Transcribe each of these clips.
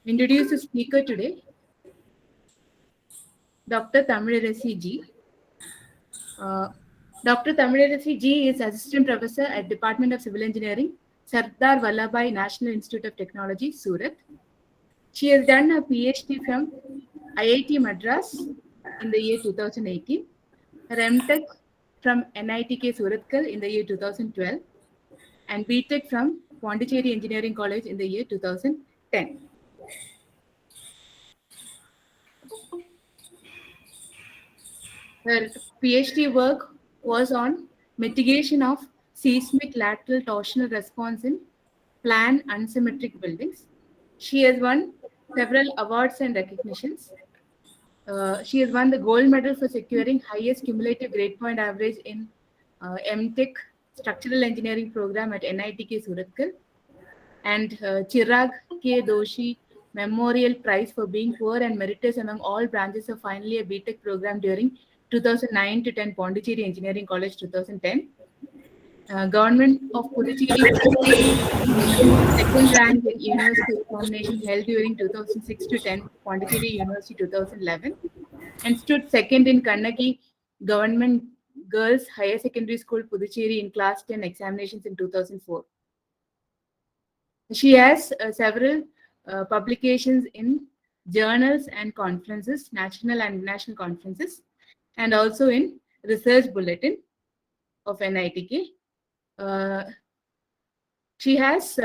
introduce the speaker today, Dr. Tamilarazi G. Dr. Tamilarazi G is Assistant Professor at Department of Civil Engineering, Sardar Vallabhai National Institute of Technology, Surat. She has done a PhD from IIT Madras in the year 2018, her MTech from NITK Surathkal in the year 2012, and BTech from Pondicherry Engineering College in the year 2010. Her PhD work was on mitigation of seismic lateral torsional response in plan unsymmetric buildings. She has won several awards and recognitions. She has won the gold medal for securing highest cumulative grade point average in MTech structural engineering program at NITK Surathkal, and Chirag K. Doshi Memorial Prize for being poor and meritorious among all branches of final year BTech program during 2009 to 10 Pondicherry Engineering College 2010. Government of Puducherry second rank in university examination held during 2006 to 10 Pondicherry University 2011, and stood second in Kannagi Government Girls Higher Secondary School Puducherry in class 10 examinations in 2004. She has several publications in journals and conferences, national and international conferences, and also in research bulletin of NITK. She has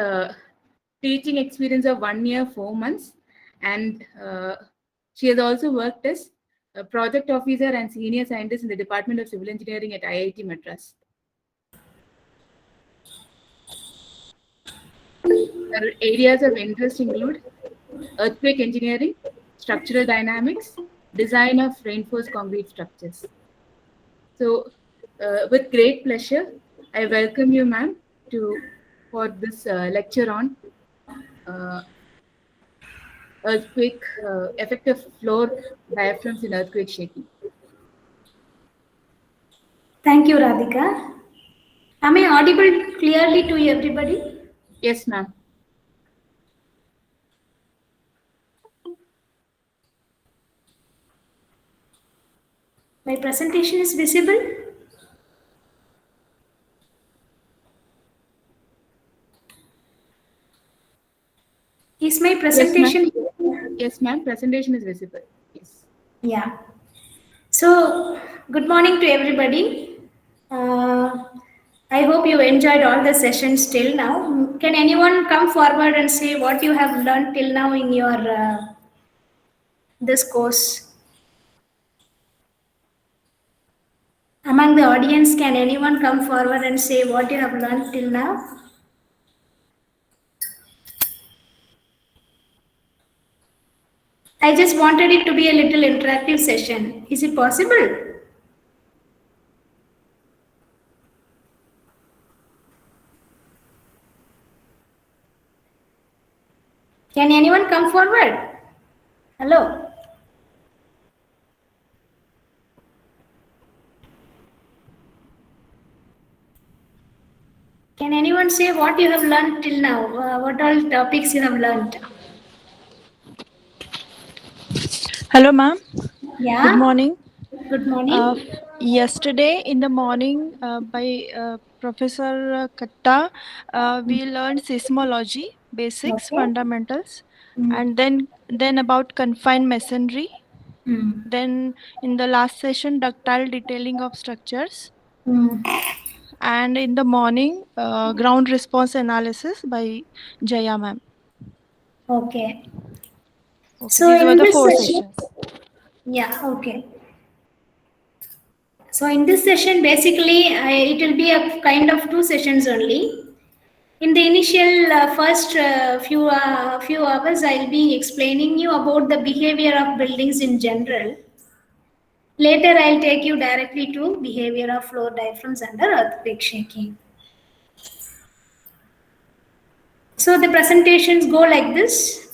teaching experience of 1 year, 4 months, and she has also worked as a project officer and senior scientist in the Department of Civil Engineering at IIT Madras. Her areas of interest include earthquake engineering, structural dynamics, design of reinforced concrete structures. So, with great pleasure, I welcome you, ma'am, for this lecture on earthquake, effective floor diaphragms in earthquake shaking. Thank you, Radhika. Am I audible clearly to everybody? Yes, ma'am. My presentation is visible? Is my presentation? Yes, ma'am. Presentation is visible. Yes. Yeah. So, good morning to everybody. I hope you enjoyed all the sessions till now. Can anyone come forward and say what you have learned till now in your this course? Among the audience, can anyone come forward and say what you have learned till now? I just wanted it to be a little interactive session. Is it possible? Can anyone come forward? Hello? Can anyone say what you have learned till now? What all topics you have learned? Hello, ma'am. Yeah. Good morning. Good morning. Yesterday in the morning, by Professor Katta, we learned seismology, basics, Okay. fundamentals, and then about confined masonry. Then in the last session, ductile detailing of structures. And in the morning, ground response analysis by Jaya ma'am. Okay. So these were the 4 sessions. Yeah, okay. So in this session, basically, it will be a kind of 2 sessions only. In the initial first few hours, I'll be explaining you about the behavior of buildings in general. Later, I'll take you directly to behavior of floor diaphragms under earthquake shaking. So the presentations go like this.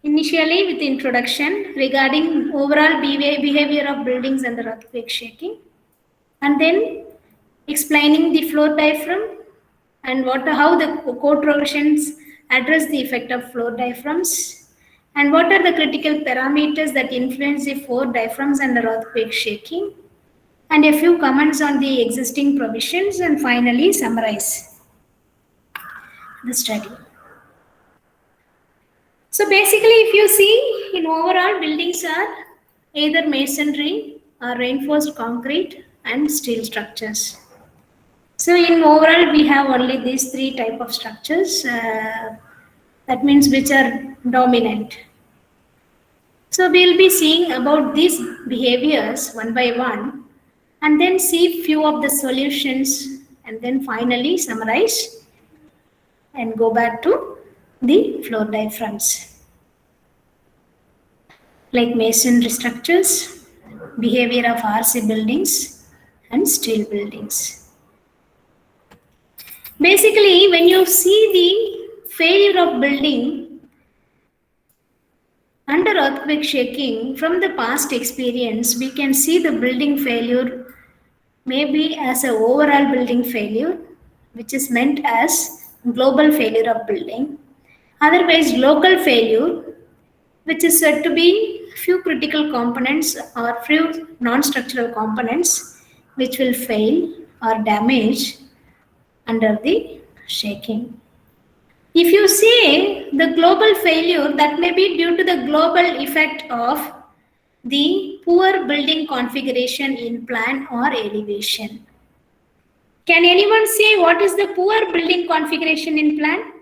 Initially with introduction regarding overall behavior of buildings under earthquake shaking, and then explaining the floor diaphragm and how the code provisions address the effect of floor diaphragms, And what are the critical parameters that influence the 4 diaphragms under earthquake shaking? And a few comments on the existing provisions, and finally summarize the study. So basically, if you see, in overall, buildings are either masonry or reinforced concrete and steel structures. So in overall, we have only these 3 type of structures, that means which are dominant. So we'll be seeing about these behaviors one by one, and then see few of the solutions, and then finally summarize and go back to the floor diaphragms. Like masonry structures, behavior of RC buildings, and steel buildings. Basically, when you see the failure of building under earthquake shaking, from the past experience, we can see the building failure maybe as an overall building failure, which is meant as global failure of building. Otherwise, local failure, which is said to be few critical components or few non-structural components which will fail or damage under the shaking. If you say the global failure, that may be due to the global effect of the poor building configuration in plan or elevation. Can anyone say what is the poor building configuration in plan?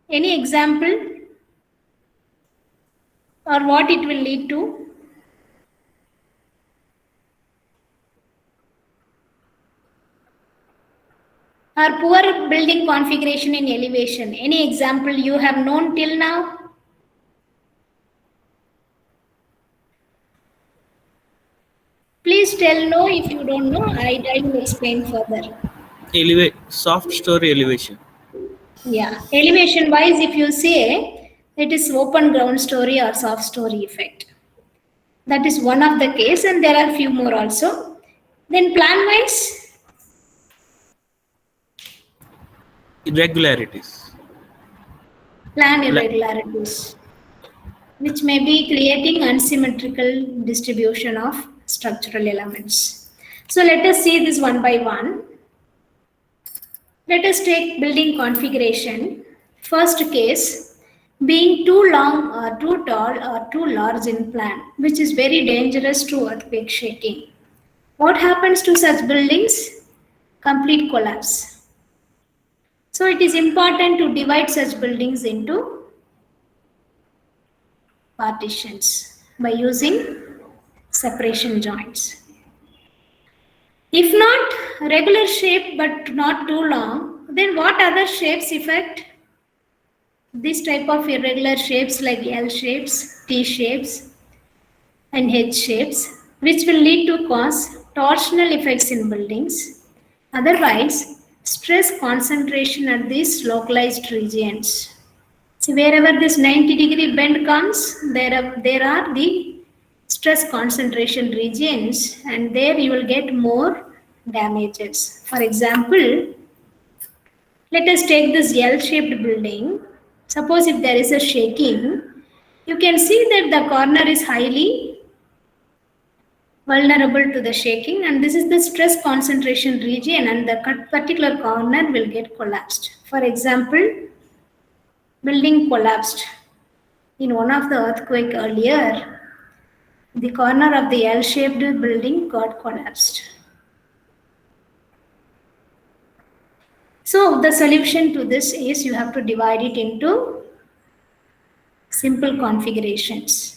Any example? Or what it will lead to? Or poor building configuration in elevation. Any example you have known till now? Please tell no if you don't know. I will explain further. Soft story elevation. Yeah, elevation wise, if you say it is open ground story or soft story effect. That is one of the case, and there are few more also. Then plan wise, Irregularities. plan irregularities, which may be creating unsymmetrical distribution of structural elements. So let us see this one by one. Let us take building configuration. First case, being too long or too tall or too large in plan, which is very dangerous to earthquake shaking. What happens to such buildings? Complete collapse. So it is important to divide such buildings into partitions by using separation joints. If not regular shape but not too long, then what other shapes affect this type of irregular shapes like L shapes, T shapes, and H shapes, which will lead to cause torsional effects in buildings. Otherwise, stress concentration at these localized regions. So wherever this 90-degree bend comes, there are the stress concentration regions, and there you will get more damages. For example, let us take this L-shaped building. Suppose if there is a shaking, you can see that the corner is highly vulnerable to the shaking, and this is the stress concentration region, and the particular corner will get collapsed. For example, building collapsed in one of the earthquake earlier, the corner of the L-shaped building got collapsed. So the solution to this is you have to divide it into simple configurations.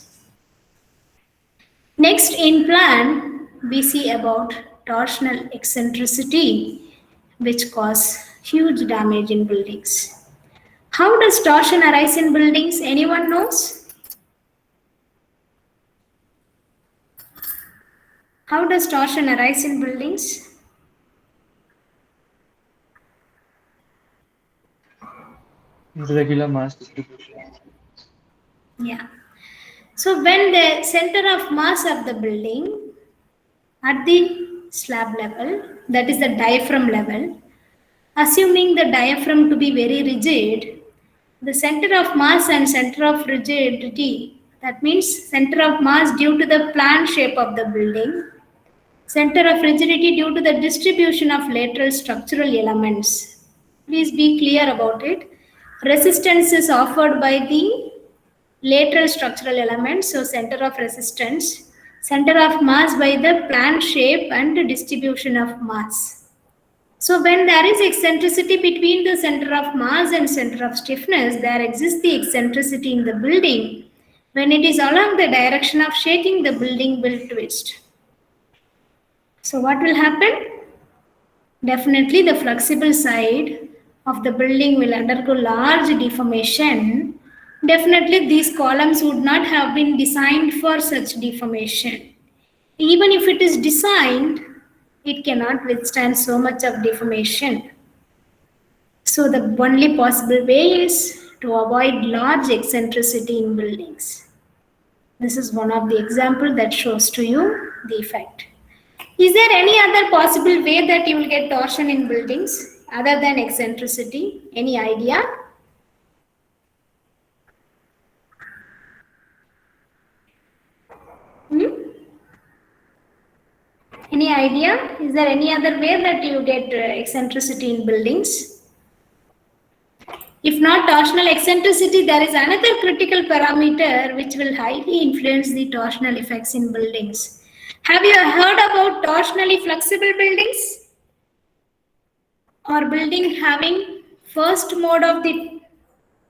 Next, in plan, we see about torsional eccentricity, which cause huge damage in buildings. How does torsion arise in buildings? Anyone knows? How does torsion arise in buildings? Irregular mass distribution. Yeah. So when the center of mass of the building at the slab level, that is the diaphragm level, assuming the diaphragm to be very rigid, the center of mass and center of rigidity, that means center of mass due to the plan shape of the building, center of rigidity due to the distribution of lateral structural elements. Please be clear about it. Resistance is offered by the lateral structural elements, so center of resistance, center of mass by the plan shape and distribution of mass. So when there is eccentricity between the center of mass and center of stiffness, there exists the eccentricity in the building. When it is along the direction of shaking, the building will twist. So what will happen? Definitely the flexible side of the building will undergo large deformation. Definitely these columns would not have been designed for such deformation. Even if it is designed, it cannot withstand so much of deformation. So the only possible way is to avoid large eccentricity in buildings. This is one of the examples that shows to you the effect. Is there any other possible way that you will get torsion in buildings other than eccentricity? Any idea? Any idea? Is there any other way that you get eccentricity in buildings? If not torsional eccentricity, there is another critical parameter which will highly influence the torsional effects in buildings. Have you heard about torsionally flexible buildings? Or building having first mode of the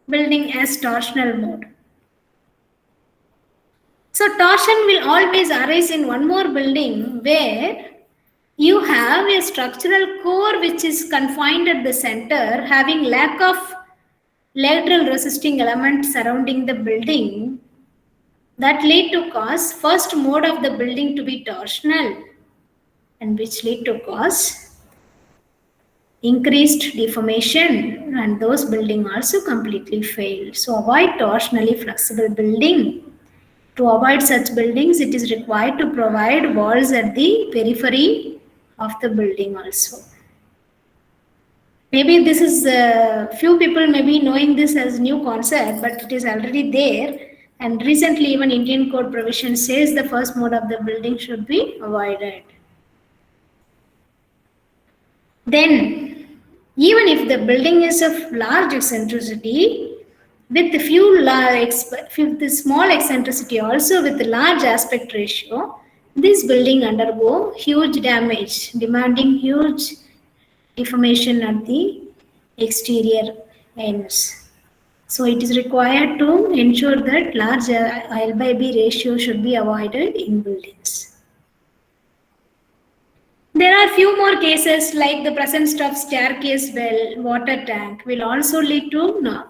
building as torsional mode. So torsion will always arise in one more building where you have a structural core which is confined at the center, having lack of lateral resisting element surrounding the building, that lead to cause first mode of the building to be torsional, and which lead to cause increased deformation, and those building also completely fail. So avoid torsionally flexible building. To avoid such buildings, it is required to provide walls at the periphery of the building also. Maybe this is few people may be knowing this as new concept, but it is already there. And recently even Indian Code provision says the first mode of the building should be avoided. Then, even if the building is of large eccentricity, with the small eccentricity also with the large aspect ratio, this building undergo huge damage, demanding huge deformation at the exterior ends. So it is required to ensure that large L/B ratio should be avoided in buildings. There are few more cases like the presence of staircase well, water tank will also lead to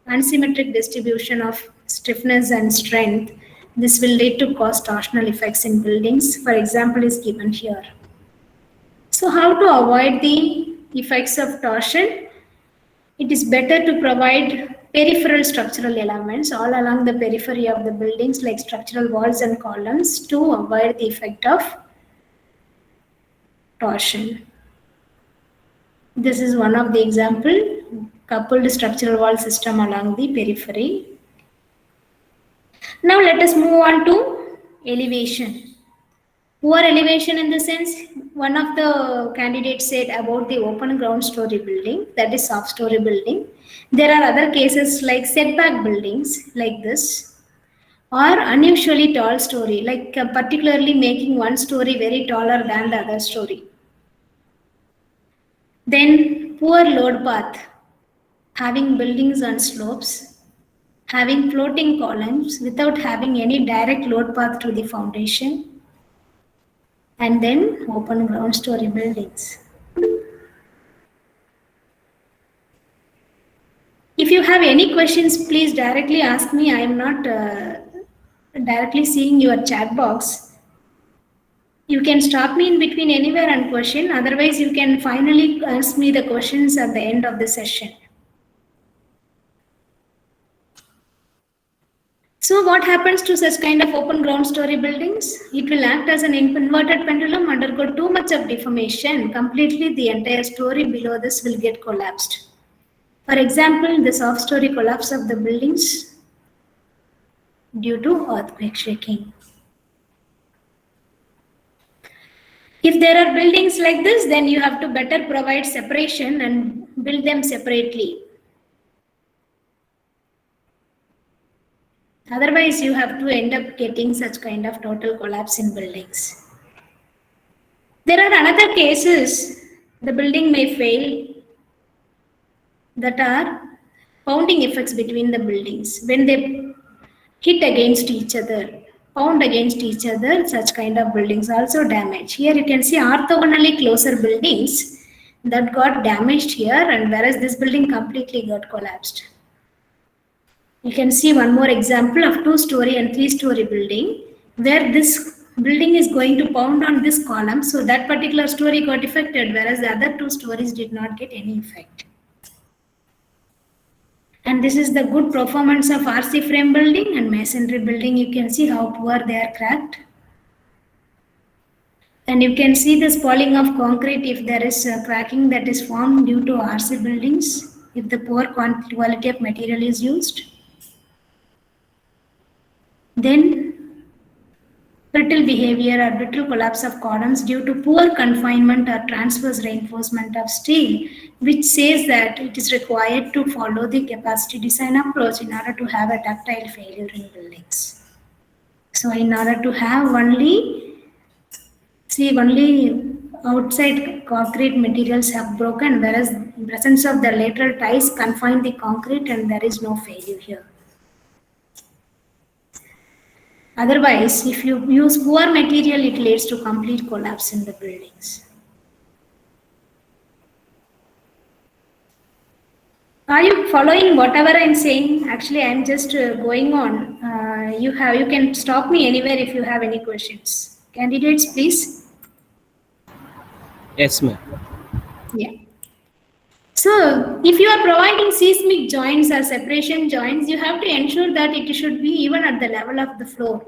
unsymmetric distribution of stiffness and strength. This will lead to cause torsional effects in buildings. For example, is given here. So how to avoid the effects of torsion? It is better to provide peripheral structural elements all along the periphery of the buildings like structural walls and columns to avoid the effect of torsion. This is one of the example, coupled structural wall system along the periphery. Now let us move on to elevation. Poor elevation in the sense, one of the candidates said about the open ground story building, that is soft story building. There are other cases like setback buildings like this, or unusually tall story, like particularly making one story very taller than the other story. Then poor load path, having buildings on slopes, having floating columns without having any direct load path to the foundation, and then open ground story buildings. If you have any questions, please directly ask me. I am not directly seeing your chat box. You can stop me in between anywhere and question. Otherwise, you can finally ask me the questions at the end of the session. So what happens to such kind of open ground story buildings? It will act as an inverted pendulum, undergo too much of deformation. Completely the entire story below this will get collapsed. For example, the soft story collapse of the buildings due to earthquake shaking. If there are buildings like this, then you have to better provide separation and build them separately. Otherwise, you have to end up getting such kind of total collapse in buildings. There are another cases, the building may fail, that are pounding effects between the buildings. When they hit against each other, pound against each other, such kind of buildings also damage. Here you can see orthogonally closer buildings that got damaged here, and whereas this building completely got collapsed. You can see one more example of 2-story and 3-story building where this building is going to pound on this column, so that particular story got affected, whereas the other 2 stories did not get any effect. And this is the good performance of RC frame building and masonry building. You can see how poor they are cracked. And you can see the spalling of concrete if there is cracking that is formed due to RC buildings, if the poor quality of material is used. Then brittle behavior or brittle collapse of columns due to poor confinement or transverse reinforcement of steel, which says that it is required to follow the capacity design approach in order to have a ductile failure in buildings. So in order to have only outside concrete materials have broken, whereas in presence of the lateral ties confine the concrete and there is no failure here. Otherwise, if you use poor material, it leads to complete collapse in the buildings. Are you following whatever I'm saying? Actually, I'm just going on. You can stop me anywhere if you have any questions. Candidates, please. Yes, ma'am. Yeah. So, if you are providing seismic joints or separation joints, you have to ensure that it should be even at the level of the floor.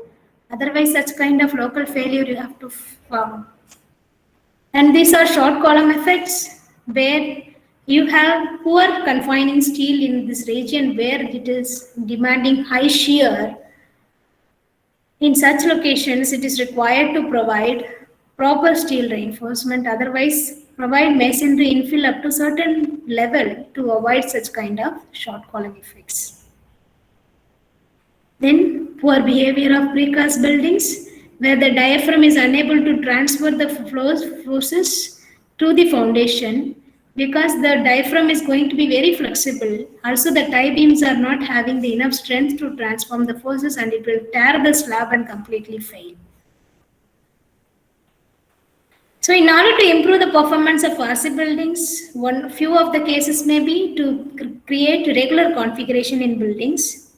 Otherwise, such kind of local failure you have to form. And these are short column effects where you have poor confining steel in this region where it is demanding high shear. In such locations, it is required to provide proper steel reinforcement. Otherwise, provide masonry infill up to certain level to avoid such kind of short column effects. Then poor behavior of precast buildings where the diaphragm is unable to transfer the forces to the foundation because the diaphragm is going to be very flexible. Also the tie beams are not having the enough strength to transform the forces and it will tear the slab and completely fail. So in order to improve the performance of RC buildings, few of the cases may be to create regular configuration in buildings,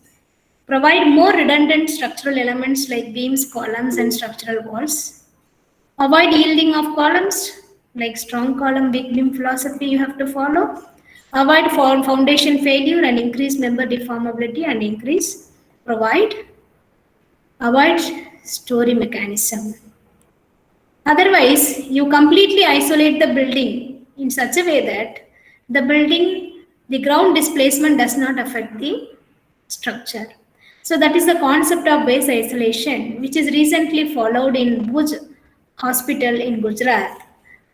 provide more redundant structural elements like beams, columns, and structural walls, avoid yielding of columns like strong column, weak beam philosophy you have to follow, avoid foundation failure and increase member deformability and avoid story mechanism. Otherwise, you completely isolate the building in such a way that the ground displacement does not affect the structure. So that is the concept of base isolation, which is recently followed in Bhuj Hospital in Gujarat.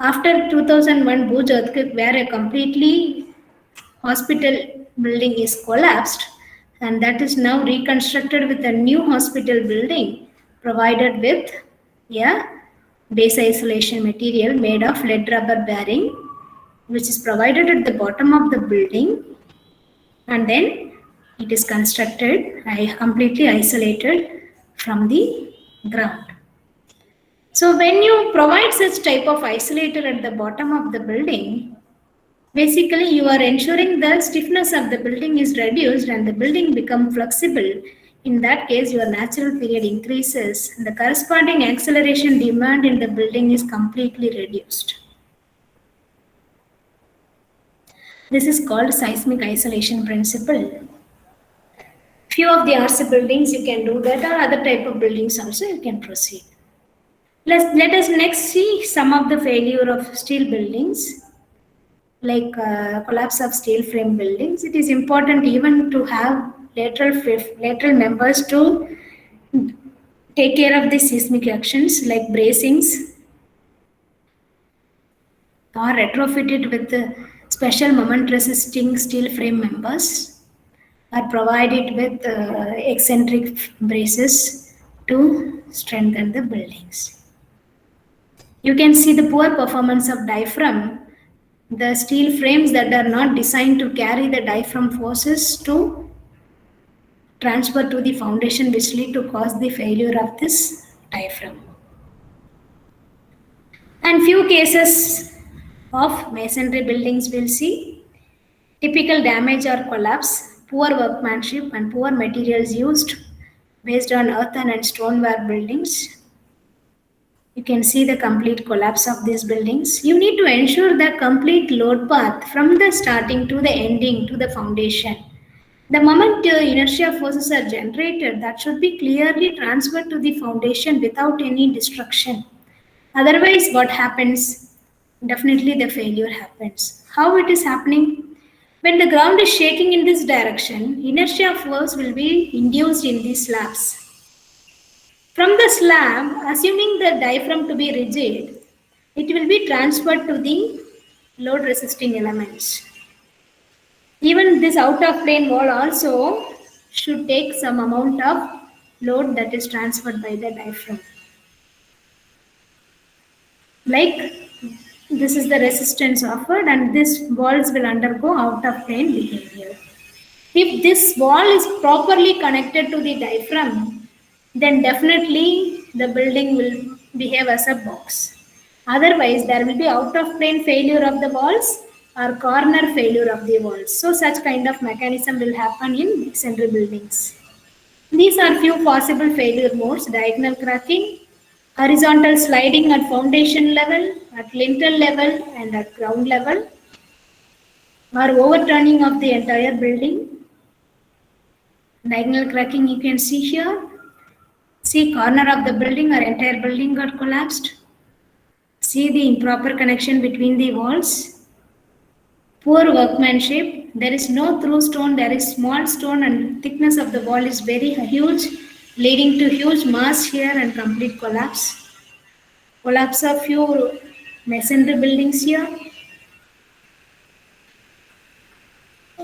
After 2001 Bhuj earthquake, where a completely hospital building is collapsed, and that is now reconstructed with a new hospital building provided with base isolation material made of lead rubber bearing, which is provided at the bottom of the building, and then it is constructed, completely isolated from the ground. So when you provide such type of isolator at the bottom of the building, basically you are ensuring the stiffness of the building is reduced and the building becomes flexible. In that case, your natural period increases and the corresponding acceleration demand in the building is completely reduced. This is called seismic isolation principle. Few of the RC buildings you can do that, or other type of buildings also you can proceed. Let us next see some of the failure of steel buildings. like collapse of steel frame buildings, it is important even to have lateral members to take care of the seismic actions like bracings or retrofitted with the special moment resisting steel frame members are provided with eccentric braces to strengthen the buildings. You can see the poor performance of diaphragm. The steel frames that are not designed to carry the diaphragm forces to transfer to the foundation, which lead to cause the failure of this diaphragm. And few cases of masonry buildings we'll see. Typical damage or collapse, poor workmanship and poor materials used based on earthen and stoneware buildings. You can see the complete collapse of these buildings. You need to ensure the complete load path from the starting to the ending to the foundation. The moment inertia forces are generated, that should be clearly transferred to the foundation without any destruction. Otherwise, what happens? Definitely the failure happens. How it is happening? When the ground is shaking in this direction, inertia force will be induced in these slabs. From the slab, assuming the diaphragm to be rigid, it will be transferred to the load resisting elements. Even this out of plane wall also should take some amount of load that is transferred by the diaphragm. Like this is the resistance offered, and this walls will undergo out of plane behavior. If this wall is properly connected to the diaphragm, then definitely the building will behave as a box. Otherwise, there will be out of plane failure of the walls or corner failure of the walls. So such kind of mechanism will happen in masonry buildings. These are few possible failure modes: diagonal cracking, horizontal sliding at foundation level, at lintel level and at ground level, or overturning of the entire building. Diagonal cracking you can see here. See, corner of the building or entire building got collapsed. See the improper connection between the walls. Poor workmanship. There is no through stone, there is small stone, and thickness of the wall is very huge, leading to huge mass here and complete collapse. Collapse of few masonry buildings here.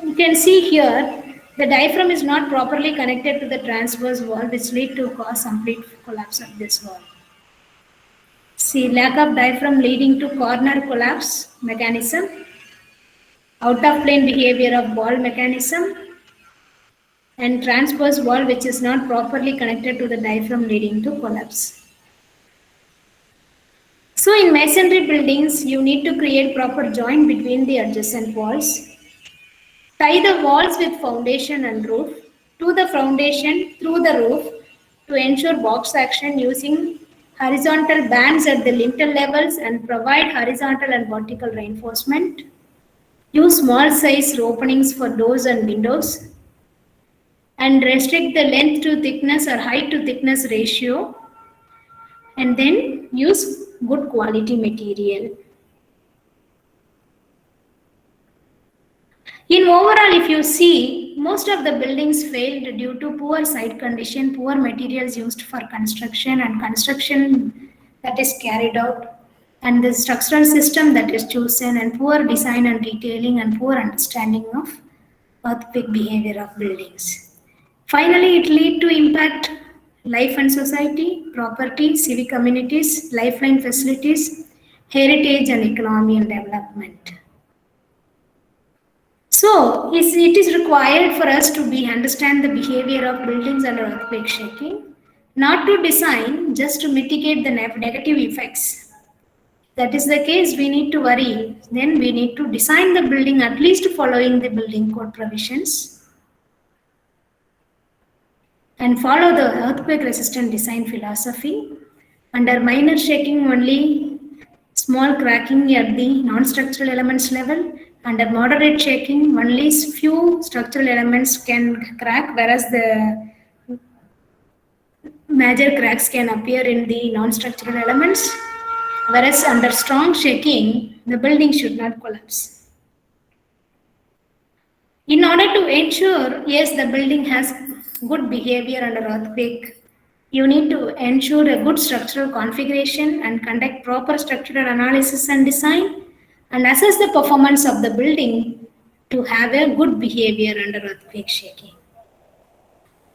You can see here the diaphragm is not properly connected to the transverse wall, which lead to cause complete collapse of this wall. See, lack of diaphragm leading to corner collapse mechanism, out of plane behavior of wall mechanism, and transverse wall which is not properly connected to the diaphragm leading to collapse. So in masonry buildings, you need to create proper joint between the adjacent walls. Tie the walls with foundation and roof to the foundation through the roof to ensure box action using horizontal bands at the lintel levels and provide horizontal and vertical reinforcement. Use small size openings for doors and windows and restrict the length to thickness or height to thickness ratio, and then use good quality material. In overall, if you see, most of the buildings failed due to poor site condition, poor materials used for construction and construction that is carried out, and the structural system that is chosen, and poor design and detailing, and poor understanding of earthquake behavior of buildings. Finally, it lead to impact life and society, property, civic communities, lifeline facilities, heritage and economy and development. So, it is required for us to understand the behavior of buildings under earthquake shaking, not to design just to mitigate the negative effects. That is the case, we need to worry. Then we need to design the building at least following the building code provisions and follow the earthquake resistant design philosophy. Under minor shaking, only small cracking at the non-structural elements level. Under moderate shaking, only few structural elements can crack, whereas the major cracks can appear in the non-structural elements. Whereas under strong shaking, the building should not collapse. In order to ensure, yes, the building has good behavior under earthquake, you need to ensure a good structural configuration and conduct proper structural analysis and design and assess the performance of the building to have a good behavior under earthquake shaking.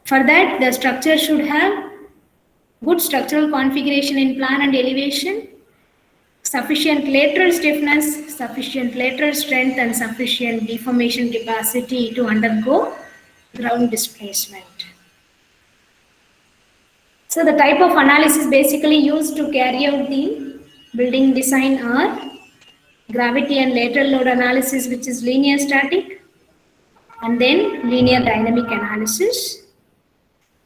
For that, the structure should have good structural configuration in plan and elevation, sufficient lateral stiffness, sufficient lateral strength, and sufficient deformation capacity to undergo ground displacement. So the type of analysis basically used to carry out the building design are gravity and lateral load analysis, which is linear static, and then linear dynamic analysis.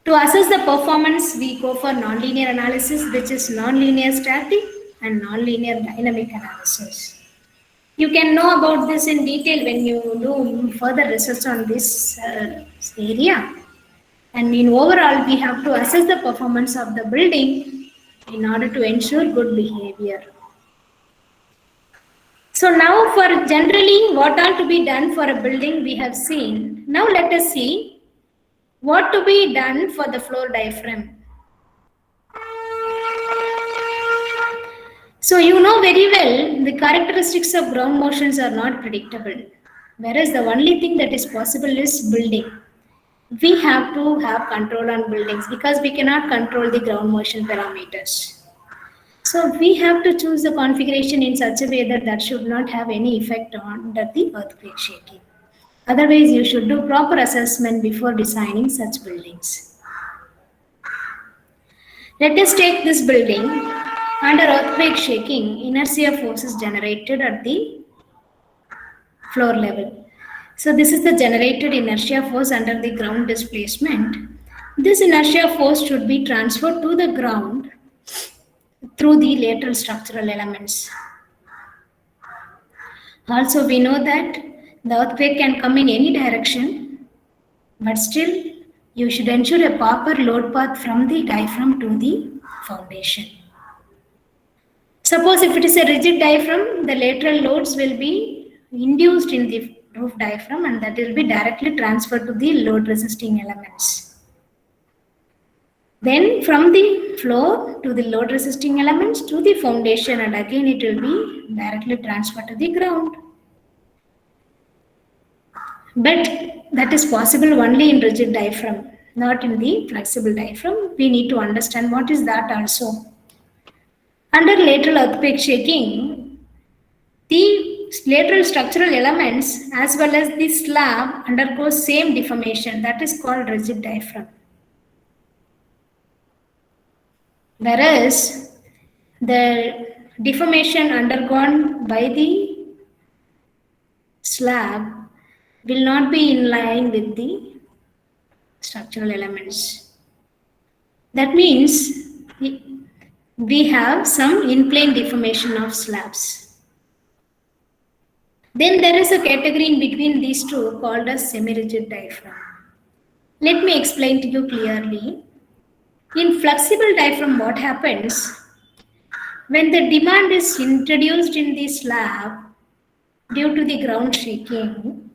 To assess the performance, we go for nonlinear analysis, which is nonlinear static and nonlinear dynamic analysis. You can know about this in detail when you do further research on this area. And in overall, we have to assess the performance of the building in order to ensure good behavior. So now for generally what are to be done for a building we have seen. Now let us see what to be done for the floor diaphragm. So you know very well the characteristics of ground motions are not predictable, whereas the only thing that is possible is building. We have to have control on buildings because we cannot control the ground motion parameters. So we have to choose the configuration in such a way that should not have any effect on the earthquake shaking. Otherwise, you should do proper assessment before designing such buildings. Let us take this building. Under earthquake shaking, inertia force is generated at the floor level. So this is the generated inertia force under the ground displacement. This inertia force should be transferred to the ground through the lateral structural elements. Also, we know that the earthquake can come in any direction, but still you should ensure a proper load path from the diaphragm to the foundation. Suppose if it is a rigid diaphragm, the lateral loads will be induced in the roof diaphragm and that will be directly transferred to the load resisting elements. Then from the floor to the load resisting elements to the foundation, and again it will be directly transferred to the ground. But that is possible only in rigid diaphragm, not in the flexible diaphragm. We need to understand what is that also. Under lateral earthquake shaking, the lateral structural elements as well as the slab undergo same deformation, that is called rigid diaphragm. Whereas the deformation undergone by the slab will not be in line with the structural elements. That means we have some in-plane deformation of slabs. Then there is a category in between these two called as semi-rigid diaphragm. Let me explain to you clearly. In flexible diaphragm, what happens? When the demand is introduced in the slab due to the ground shaking,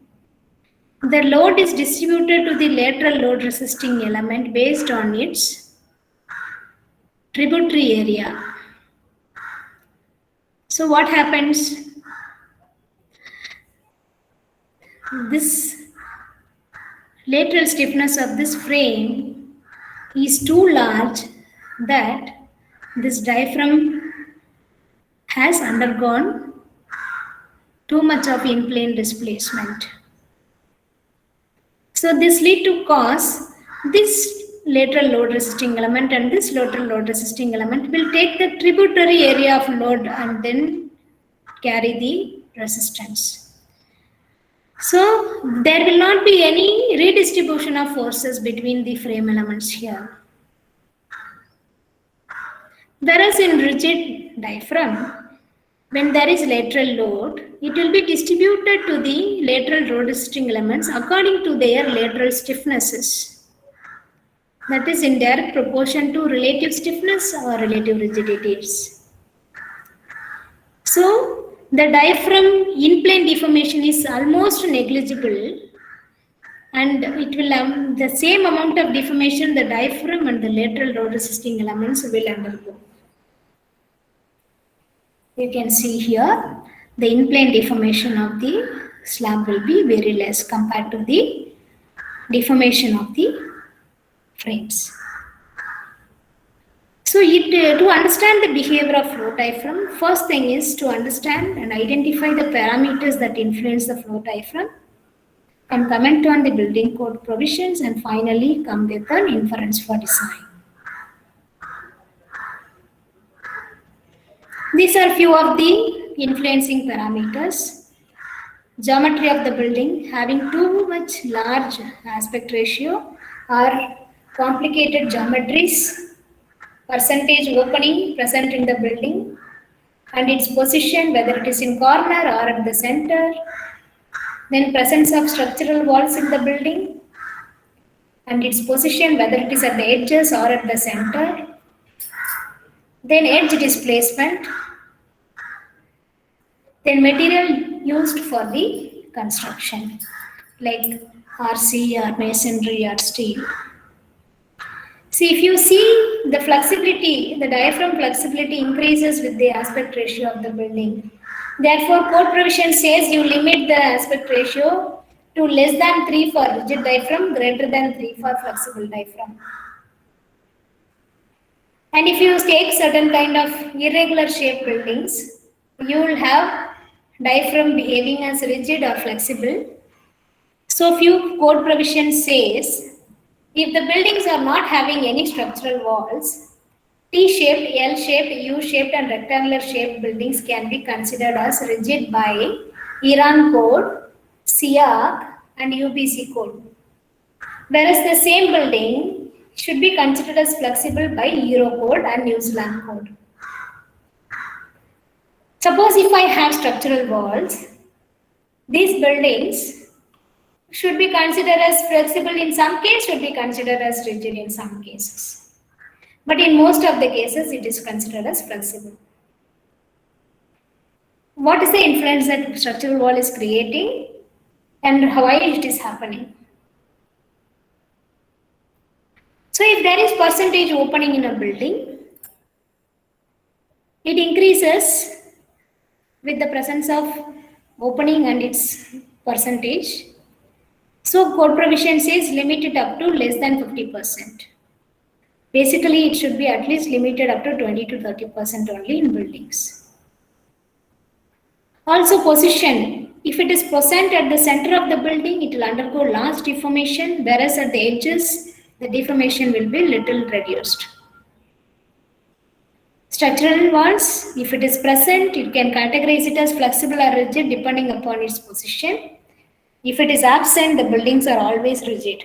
the load is distributed to the lateral load resisting element based on its tributary area. So what happens? This lateral stiffness of this frame is too large that this diaphragm has undergone too much of in-plane displacement. So this lead to cause this lateral load resisting element and this lateral load resisting element will take the tributary area of load and then carry the resistance. So there will not be any redistribution of forces between the frame elements here. Whereas in rigid diaphragm, when there is lateral load, it will be distributed to the lateral load resisting elements according to their lateral stiffnesses. That is in direct proportion to relative stiffness or relative rigidities. So the diaphragm in-plane deformation is almost negligible and it will have the same amount of deformation the diaphragm and the lateral load resisting elements will undergo. You can see here the in-plane deformation of the slab will be very less compared to the deformation of the frames. So to understand the behavior of flow diaphragm, first thing is to understand and identify the parameters that influence the flow diaphragm, and comment on the building code provisions, and finally come with an inference for design. These are few of the influencing parameters. Geometry of the building, having too much large aspect ratio or complicated geometries, percentage opening present in the building, and its position, whether it is in corner or at the center, then presence of structural walls in the building, and its position, whether it is at the edges or at the center, then edge displacement, then material used for the construction, like RC or masonry or steel. See, if you see the flexibility, the diaphragm flexibility increases with the aspect ratio of the building. Therefore, code provision says you limit the aspect ratio to less than 3 for rigid diaphragm, greater than 3 for flexible diaphragm. And if you take certain kind of irregular shaped buildings, you will have diaphragm behaving as rigid or flexible. So few code provision says, if the buildings are not having any structural walls, T-shaped, L-shaped, U-shaped and rectangular shaped buildings can be considered as rigid by Iran code, SIAC and UBC code. Whereas the same building should be considered as flexible by Euro code and New Zealand code. Suppose if I have structural walls, these buildings should be considered as flexible in some cases, should be considered as rigid in some cases. But in most of the cases, it is considered as flexible. What is the influence that structural wall is creating and why it is happening? So if there is percentage opening in a building, it increases with the presence of opening and its percentage. So code provision says limit it up to less than 50%. Basically, it should be at least limited up to 20 to 30% only in buildings. Also position, if it is present at the center of the building, it will undergo large deformation, whereas at the edges, the deformation will be little reduced. Structural walls, if it is present, you can categorize it as flexible or rigid depending upon its position. If it is absent, the buildings are always rigid.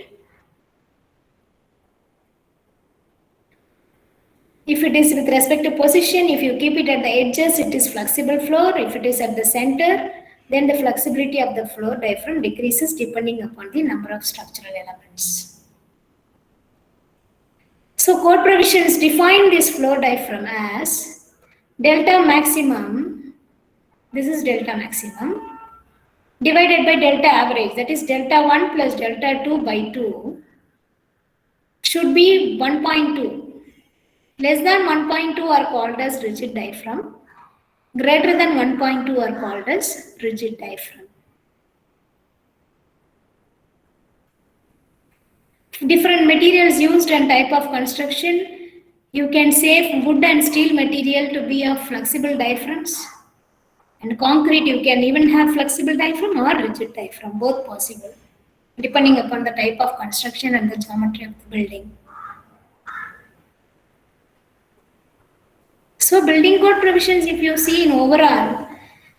If it is with respect to position, if you keep it at the edges, it is flexible floor. If it is at the center, then the flexibility of the floor diaphragm decreases depending upon the number of structural elements. So code provisions define this floor diaphragm as delta maximum, this is delta maximum, divided by delta average, that is delta 1 plus delta 2 by 2, should be 1.2. Less than 1.2 are called as rigid diaphragm. Greater than 1.2 are called as rigid diaphragm. Different materials used and type of construction. You can say wood and steel material to be of flexible diaphragms. And concrete, you can even have flexible diaphragm or rigid diaphragm, both possible, depending upon the type of construction and the geometry of the building. So building code provisions, if you see in overall,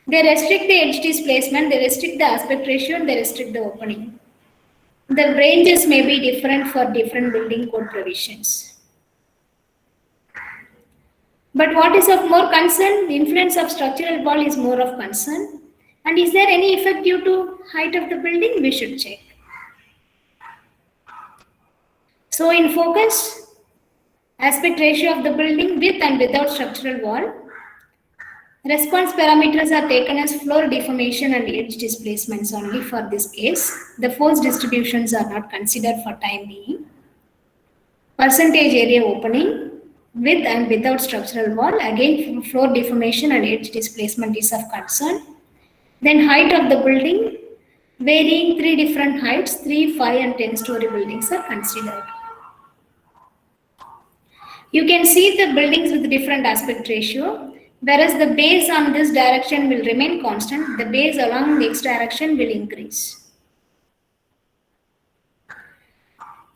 they restrict the edge displacement, they restrict the aspect ratio, and they restrict the opening. The ranges may be different for different building code provisions. But what is of more concern? The influence of structural wall is more of concern. And is there any effect due to height of the building? We should check. So in focus, aspect ratio of the building with and without structural wall, Response parameters are taken as floor deformation and edge displacements only for this case. The force distributions are not considered for time being. Percentage area opening with and without structural wall. Again, floor deformation and edge displacement is of concern. Then height of the building, varying 3 different heights, 3, 5 and 10-story buildings are considered. You can see the buildings with different aspect ratio, whereas the base on this direction will remain constant, the base along the X direction will increase.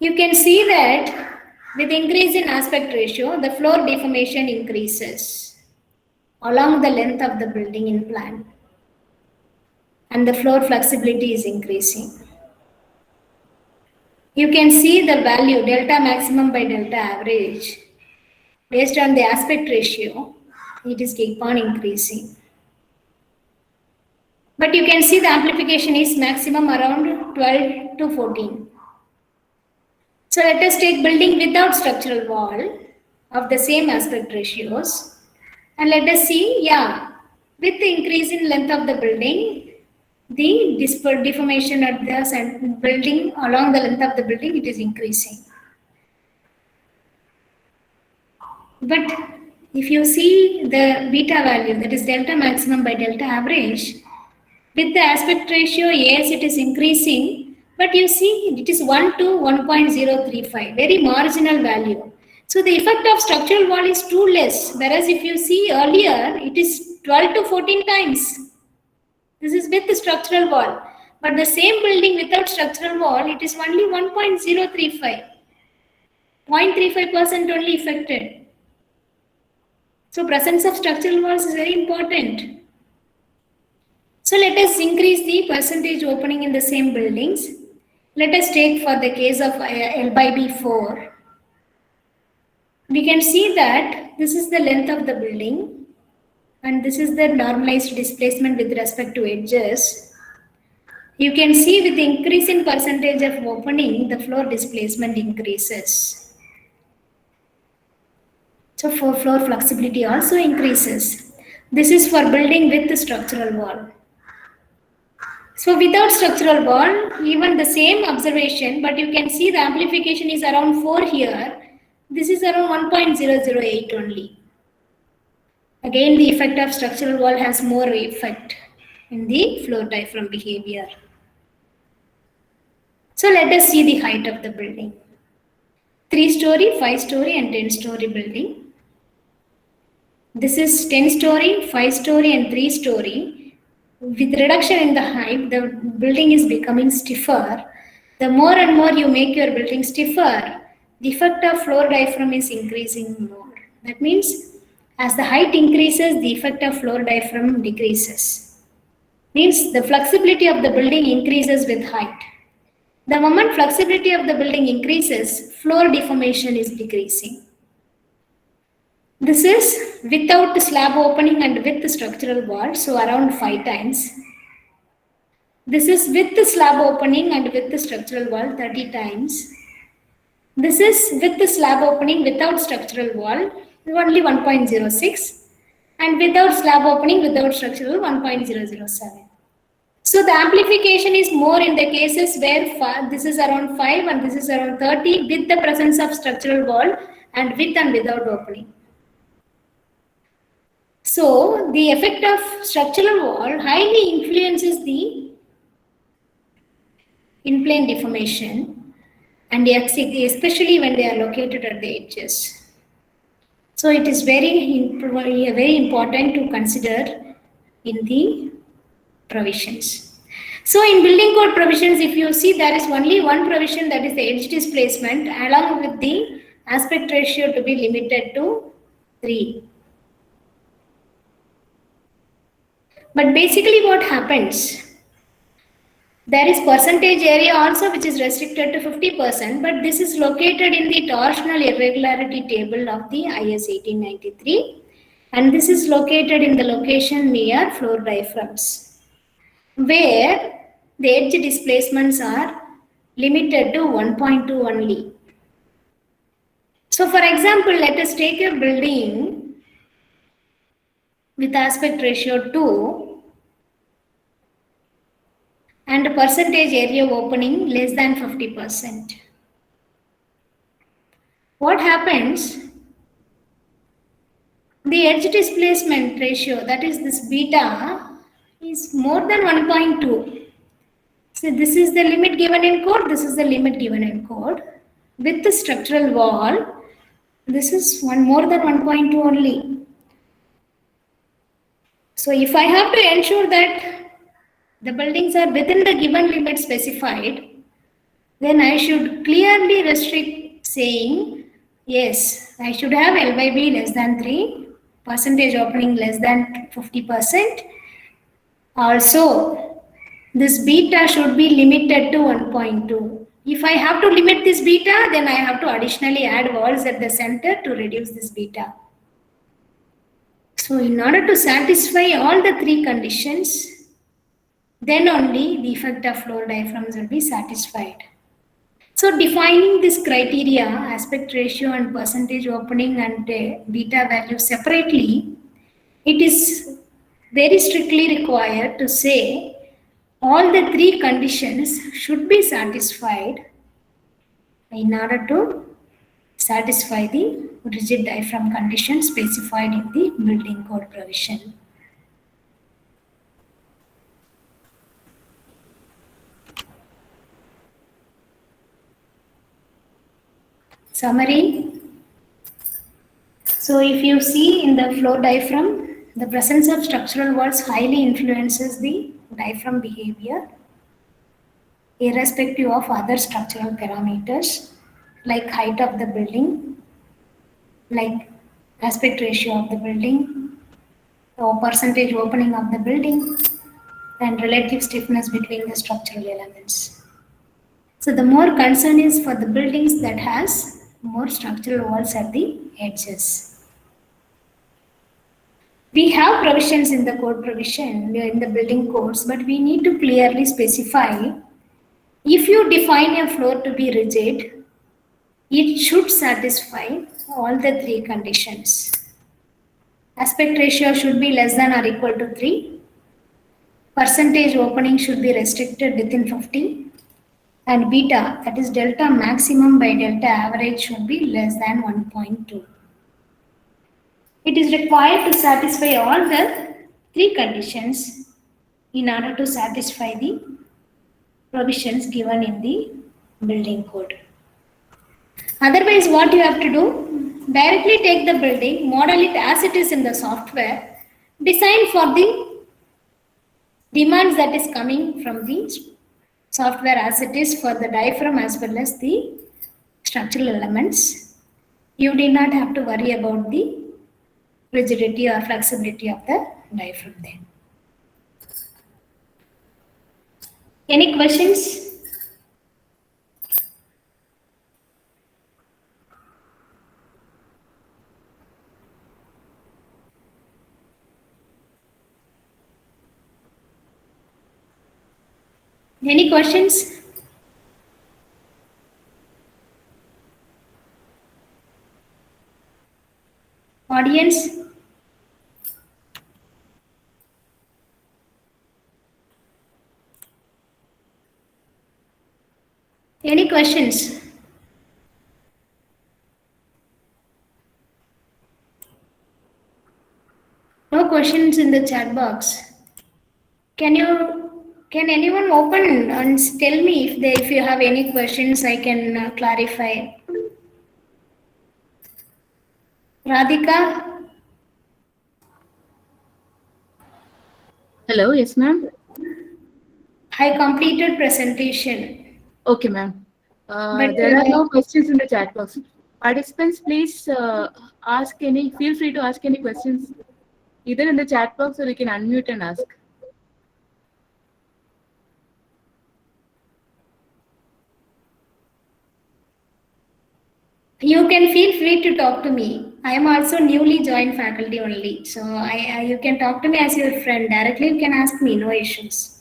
You can see that with increase in aspect ratio, the floor deformation increases along the length of the building in plan, and the floor flexibility is increasing. You can see the value delta maximum by delta average. Based on the aspect ratio, it is keep on increasing. But you can see the amplification is maximum around 12 to 14. So let us take building without structural wall of the same aspect ratios. And let us see, with the increase in length of the building, the deformation at the building along the length of the building, it is increasing. But if you see the beta value, that is delta maximum by delta average, with the aspect ratio, yes, it is increasing, but you see it is 1 to 1.035, very marginal value. So the effect of structural wall is too less, whereas if you see earlier, it is 12 to 14 times. This is with the structural wall. But the same building without structural wall, it is only 1.035. 0.35% only affected. So presence of structural walls is very important. So let us increase the percentage opening in the same buildings. Let us take for the case of L by B4. We can see that this is the length of the building and this is the normalized displacement with respect to edges. You can see with the increase in percentage of opening, the floor displacement increases. So for floor flexibility also increases. This is for building with the structural wall. So without structural wall, even the same observation, but you can see the amplification is around 4 here. This is around 1.008 only. Again, the effect of structural wall has more effect in the floor diaphragm behavior. So let us see the height of the building. 3-story, 5-story and 10-story building. This is 10-story, 5-story and 3-story. With reduction in the height, the building is becoming stiffer. The more and more you make your building stiffer, the effect of floor diaphragm is increasing more. That means as the height increases, the effect of floor diaphragm decreases. Means the flexibility of the building increases with height. The moment flexibility of the building increases, floor deformation is decreasing. This is without the slab opening and with the structural wall, so around 5 times. This is with the slab opening and with the structural wall, 30 times. This is with the slab opening without structural wall, only 1.06. And without slab opening, without structural, 1.007. So the amplification is more in the cases where this is around 5 and this is around 30 with the presence of structural wall and with and without opening. So the effect of structural wall highly influences the in-plane deformation, and especially when they are located at the edges. So it is very important to consider in the provisions. So in building code provisions, if you see, there is only one provision, that is the edge displacement, along with the aspect ratio to be limited to 3. But basically what happens, there is percentage area also which is restricted to 50%, but this is located in the torsional irregularity table of the IS 1893, and this is located in the location near floor diaphragms, where the edge displacements are limited to 1.2 only. So for example, let us take a building with aspect ratio 2 and percentage area opening less than 50%. What happens? The edge displacement ratio, that is this beta, is more than 1.2. So this is the limit given in code, this is the limit given in code. With the structural wall, this is more than 1.2 only. So if I have to ensure that the buildings are within the given limit specified, then I should clearly restrict saying, yes, I should have L by B less than 3, percentage opening less than 50%. Also, this beta should be limited to 1.2. If I have to limit this beta, then I have to additionally add walls at the center to reduce this beta. So in order to satisfy all the three conditions, then only the effect of floor diaphragms will be satisfied. So defining this criteria, aspect ratio and percentage opening and beta value separately, it is very strictly required to say all the three conditions should be satisfied in order to satisfy the rigid diaphragm condition specified in the building code provision. Summary. So if you see in the floor diaphragm, the presence of structural walls highly influences the diaphragm behavior, irrespective of other structural parameters like height of the building, like aspect ratio of the building, or percentage opening of the building, and relative stiffness between the structural elements. So the more concern is for the buildings that has more structural walls at the edges. We have provisions in the code provision, in the building codes, but we need to clearly specify if you define a floor to be rigid, it should satisfy all the three conditions. Aspect ratio should be less than or equal to 3. Percentage opening should be restricted within 50. And beta, that is delta maximum by delta average, should be less than 1.2. It is required to satisfy all the three conditions in order to satisfy the provisions given in the building code. Otherwise, what you have to do, directly take the building, model it as it is in the software, design for the demands that is coming from the software as it is for the diaphragm as well as the structural elements. You do not have to worry about the rigidity or flexibility of the diaphragm then. Any questions? Any questions? Audience? Any questions? No questions in the chat box. Can anyone open and tell me if you have any questions, I can clarify. Radhika? Hello, yes, ma'am. I completed presentation. Okay, ma'am. But, There are no questions in the chat box. Participants, please feel free to ask any questions either in the chat box or you can unmute and ask. You can feel free to talk to me. I am also newly joined faculty only. So you can talk to me as your friend. Directly you can ask me, no issues.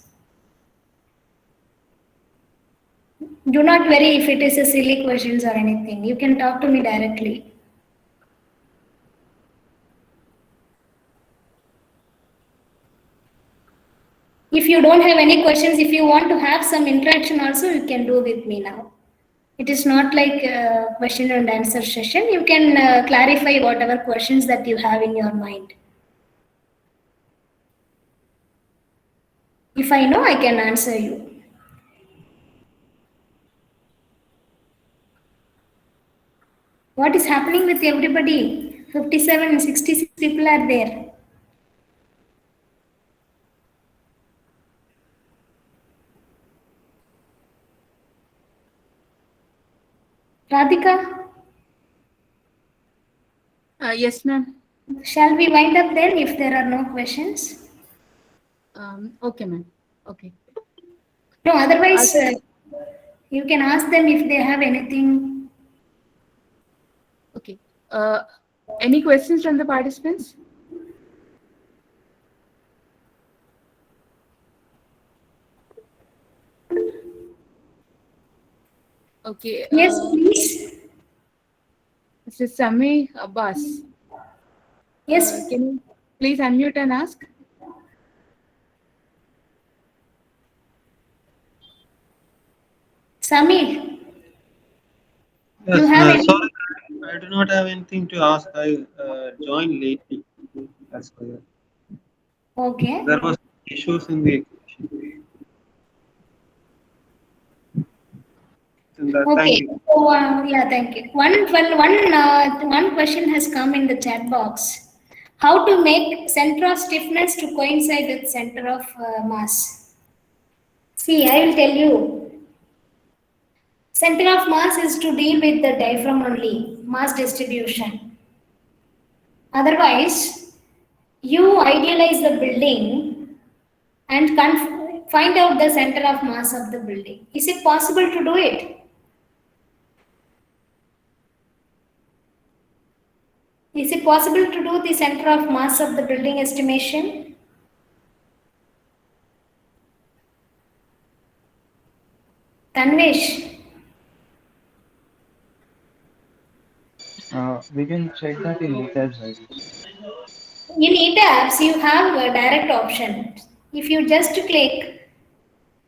Do not worry if it is a silly questions or anything. You can talk to me directly. If you don't have any questions, if you want to have some interaction also, you can do with me now. It is not like a question and answer session. You can clarify whatever questions that you have in your mind. If I know, I can answer you. What is happening with everybody? 57 and 66 people are there. Radhika, Yes, ma'am. shall we wind up then if there are no questions? Okay, ma'am. Okay. No, otherwise, you can ask them if they have anything. Okay. Any questions from the participants? Okay. Yes, please. This is Sami Abbas. Yes. Can you please unmute and ask? Samir, Yes, you have any? sorry, I do not have anything to ask. I joined lately. That's why Okay. there was issues in the equation. Thank Okay. you. So, yeah, thank you. One question has come in the chat box. How to make center of stiffness to coincide with center of mass? See, I will tell you. Center of mass is to deal with the diaphragm only, mass distribution. Otherwise, you idealize the building and find out the center of mass of the building. Is it possible to do it? Is it possible to do the center of mass of the building estimation? Tanvesh, We can check that in ETABS, I guess. in ETABS, you have a direct option. If you just click,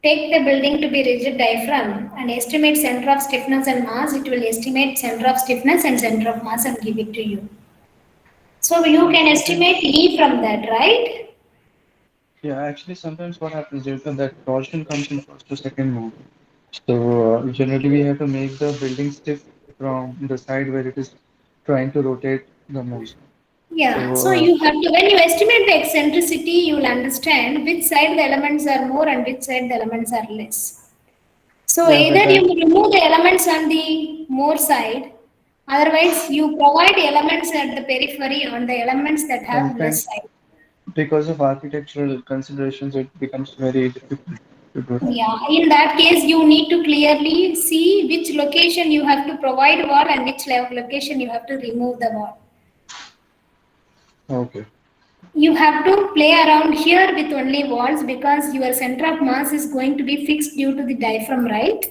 take the building to be rigid diaphragm and estimate center of stiffness and mass, it will estimate center of stiffness and center of mass and give it to you. So you can estimate E from that, right? Yeah, actually, sometimes what happens is that torsion comes in first to second mode. So generally, we have to make the building stiff from the side where it is trying to rotate the most. Yeah, so So you have to, when you estimate the eccentricity, you will understand which side the elements are more and which side the elements are less. So yeah, but either that you remove the elements on the more side, otherwise you provide elements at the periphery on the elements that have less sometimes side. because of architectural considerations, it becomes very difficult to do that. Yeah, in that case, you need to clearly see which location you have to provide wall and which location you have to remove the wall. Okay. You have to play around here with only walls because your center of mass is going to be fixed due to the diaphragm, right?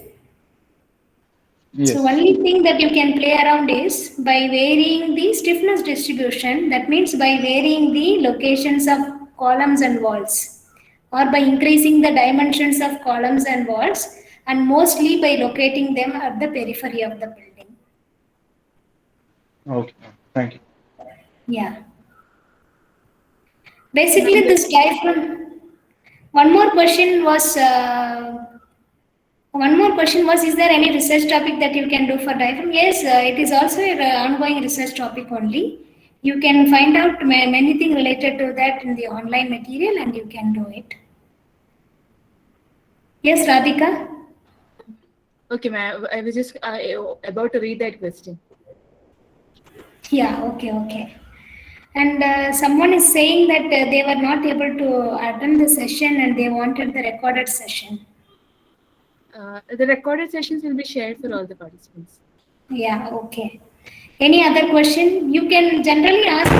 So Yes. only thing that you can play around is by varying the stiffness distribution. That means by varying the locations of columns and walls, or by increasing the dimensions of columns and walls, and mostly by locating them at the periphery of the building. Okay. Thank you. Yeah. Basically, this diaphragm. One more question was. One more question was, is there any research topic that you can do for diaphragm? Yes, it is also an ongoing research topic only. You can find out many things related to that in the online material and you can do it. Yes, Radhika? Okay, ma'am. I was just about to read that question. Yeah, okay. And someone is saying that they were not able to attend the session and they wanted the recorded session. The recorded sessions will be shared for all the participants. Yeah, okay. Any other question? You can generally ask,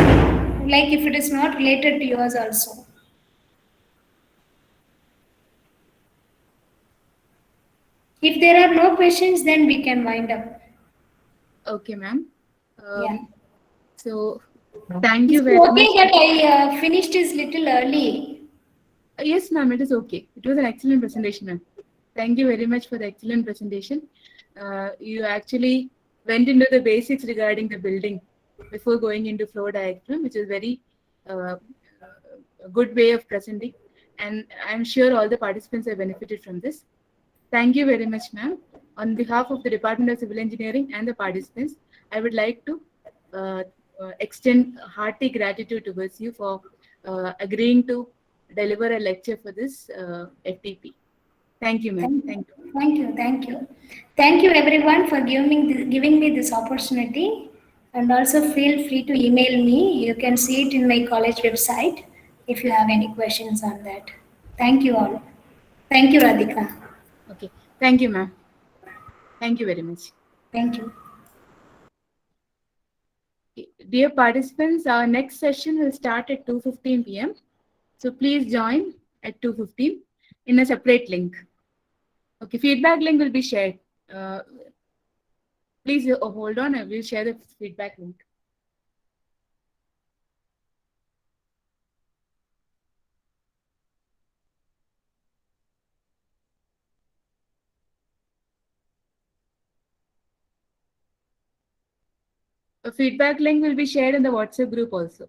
like if it is not related to yours also. If there are no questions, then we can wind up. Okay, ma'am. Yeah. So, thank Is you it very okay much. that I finished this little early? Yes, ma'am, it is okay. It was an excellent presentation, ma'am. Thank you very much for the excellent presentation. You actually went into the basics regarding the building before going into flow diagram, which is very uh, a good way of presenting. And I'm sure all the participants have benefited from this. Thank you very much, ma'am. On behalf of the Department of Civil Engineering and the participants, I would like to extend hearty gratitude towards you for agreeing to deliver a lecture for this FTP. Thank you, ma'am. Thank you. Thank you, thank you. Thank you everyone for giving me this opportunity, and also feel free to email me. You can see it in my college website if you have any questions on that. Thank you all. Thank you, Radhika. Okay. Thank you, ma'am. Thank you very much. Thank you. Dear participants, our next session will start at 2:15 p.m. So please join at 2:15 in a separate link. Okay, feedback link will be shared. Please hold on, I will share the feedback link. A feedback link will be shared in the WhatsApp group also.